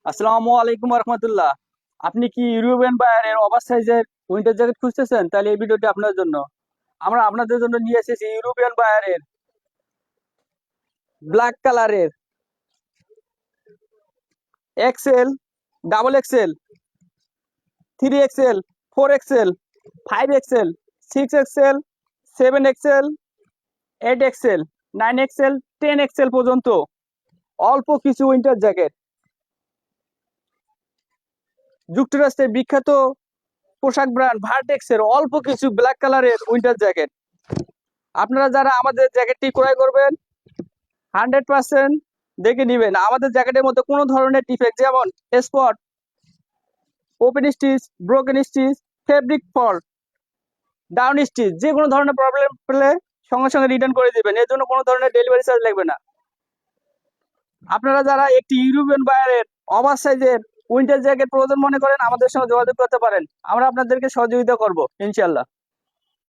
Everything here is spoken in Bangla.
আসসালামু আলাইকুম রহমতুল্লাহ। আপনি কি ইউরোপিয়ান বায়ারের ওভার সাইজের উইন্টার জ্যাকেট খুঁজতেছেন? তাহলে এই ভিডিওটি আপনার জন্য। আমরা আপনাদের জন্য নিয়ে এসেছি ইউরোপিয়ান বায়ারের ব্ল্যাক কালারের XL, double XL, 3 XL, 4 XL, 5 XL, 6 XL, 7 XL, 8 XL, 9 XL, 10 XL পর্যন্ত অল্প কিছু উইন্টার জ্যাকেট, যুক্তরাষ্ট্রের বিখ্যাত পোশাক ব্র্যান্ড ভার্টেক্সের অল্প কিছু ব্ল্যাক কালারের উইন্টার জ্যাকেট। আপনারা যারা আমাদের জ্যাকেটটি ক্রয় করবেন 100% দেখে নিবেন আমাদের জ্যাকেটের মধ্যে কোনো ধরনের ডিফেক্ট, যেমন spot, open stitch, broken stitch, fabric fault, down stitch, যে কোনো ধরনের প্রবলেম পেলে সঙ্গে সঙ্গে রিটার্ন করে দিবেন। এর জন্য কোনো ধরনের ডেলিভারি চার্জ লাগবে না। আপনারা যারা একটি ইউরোপিয়ান বায়ারের ওভার সাইজের উইন্টার জ্যাকেট প্রয়োজন মনে করেন, আমাদের সঙ্গে যোগাযোগ করতে পারেন। আমরা আপনাদেরকে সহযোগিতা করব ইনশাল্লাহ।